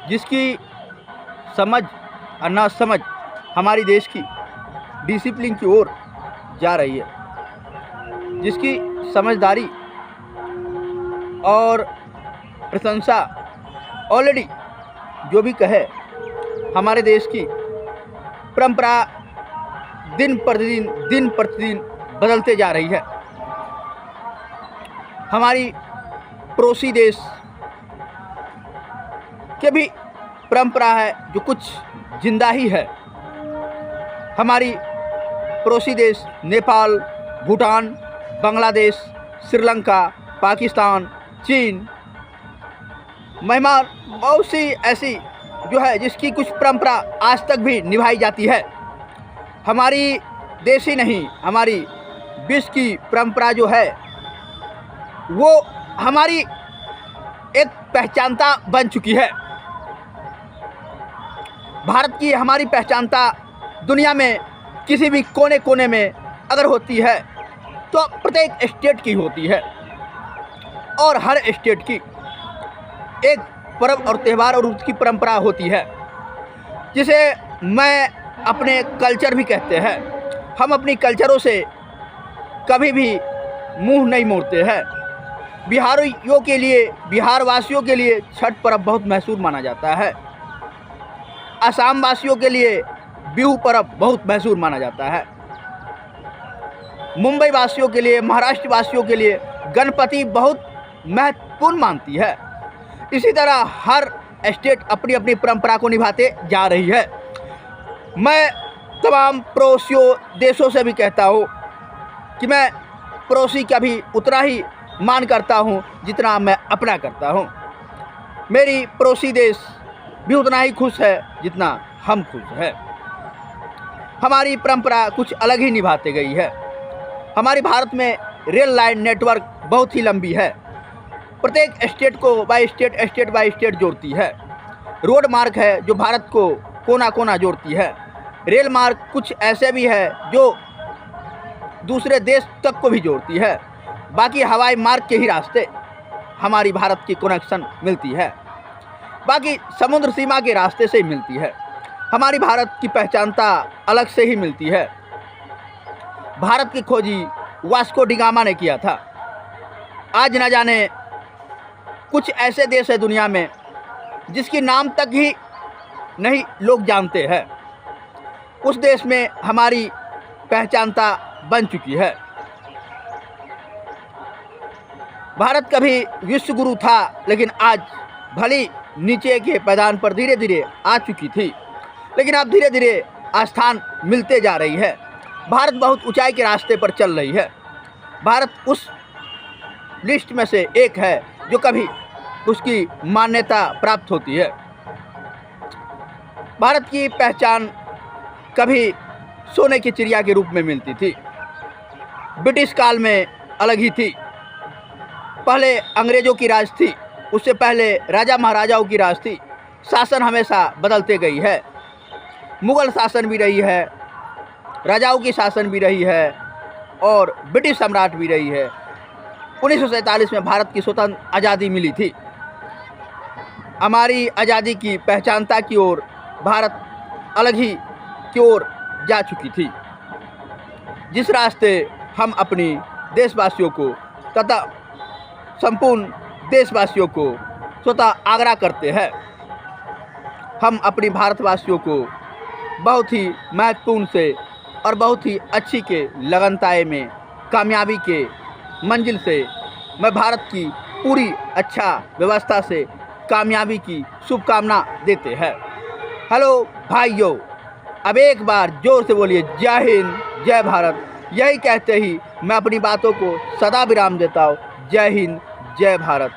जिसकी समझ और ना समझ हमारी देश की डिसिप्लिन की ओर जा रही है, जिसकी समझदारी और प्रशंसा ऑलरेडी जो भी कहे हमारे देश की परंपरा दिन प्रतिदिन बदलते जा रही है। हमारी पड़ोसी देश के भी परंपरा है जो कुछ जिंदा ही है। हमारी पड़ोसी देश नेपाल, भूटान, बांग्लादेश, श्रीलंका, पाकिस्तान, चीन, म्यांमार, बहुत सी ऐसी जो है जिसकी कुछ परंपरा आज तक भी निभाई जाती है। हमारी देश ही नहीं, हमारी विश्व की परंपरा जो है वो हमारी एक पहचानता बन चुकी है। भारत की हमारी पहचानता दुनिया में किसी भी कोने कोने में अगर होती है तो प्रत्येक स्टेट की होती है, और हर स्टेट की एक पर्व और त्यौहार और उसकी परंपरा होती है, जिसे मैं अपने कल्चर भी कहते हैं। हम अपनी कल्चरों से कभी भी मुंह नहीं मोड़ते हैं। बिहारियों के लिए, बिहार वासियों के लिए छठ पर्व बहुत महसूस माना जाता है। असम वासियों के लिए बिहू पर्व बहुत महसूस माना जाता है। मुंबई वासियों के लिए, महाराष्ट्र वासियों के लिए गणपति बहुत महत्वपूर्ण मानती है। इसी तरह हर स्टेट अपनी अपनी परंपरा को निभाते जा रही है। मैं तमाम पड़ोसियों देशों से भी कहता हूँ कि मैं पड़ोसी का भी उतना ही मान करता हूँ जितना मैं अपना करता हूँ। मेरी पड़ोसी देश भी उतना ही खुश है जितना हम खुश हैं। हमारी परंपरा कुछ अलग ही निभाते गई है। हमारे भारत में रेल लाइन नेटवर्क बहुत ही लंबी है, प्रत्येक स्टेट को स्टेट बाय स्टेट जोड़ती है। रोड मार्ग है जो भारत को कोना कोना जोड़ती है। रेल मार्ग कुछ ऐसे भी है जो दूसरे देश तक को भी जोड़ती है। बाकी हवाई मार्ग के ही रास्ते हमारी भारत की कनेक्शन मिलती है, बाकी समुद्र सीमा के रास्ते से ही मिलती है। हमारी भारत की पहचानता अलग से ही मिलती है। भारत की खोजी वास्को डी गामा ने किया था। आज न जाने कुछ ऐसे देश है दुनिया में जिसकी नाम तक ही नहीं लोग जानते हैं। उस देश में हमारी पहचानता बन चुकी है। भारत कभी विश्व गुरु था, लेकिन आज भली नीचे के पैदान पर धीरे धीरे आ चुकी थी, लेकिन अब धीरे धीरे स्थान मिलते जा रही है। भारत बहुत ऊंचाई के रास्ते पर चल रही है। भारत उस लिस्ट में से एक है जो कभी उसकी मान्यता प्राप्त होती है। भारत की पहचान कभी सोने की चिड़िया के रूप में मिलती थी, ब्रिटिश काल में अलग ही थी। पहले अंग्रेज़ों की राज थी, उससे पहले राजा महाराजाओं की राज थी। शासन हमेशा बदलते गई है। मुग़ल शासन भी रही है, राजाओं की शासन भी रही है, और ब्रिटिश सम्राट भी रही है। 1947 में भारत की स्वतंत्र आज़ादी मिली थी। हमारी आज़ादी की पहचानता की ओर भारत अलग ही की ओर जा चुकी थी, जिस रास्ते हम अपनी देशवासियों को तथा संपूर्ण देशवासियों को स्वतः आग्रह करते हैं। हम अपनी भारतवासियों को बहुत ही महत्वपूर्ण से और बहुत ही अच्छी के लगनताए में कामयाबी के मंजिल से मैं भारत की पूरी अच्छा व्यवस्था से कामयाबी की शुभकामना देते हैं। हेलो भाइयों, अब एक बार जोर से बोलिए जय हिंद, जय भारत। यही कहते ही मैं अपनी बातों को सदा विराम देता हूँ। जय हिंद, जय भारत।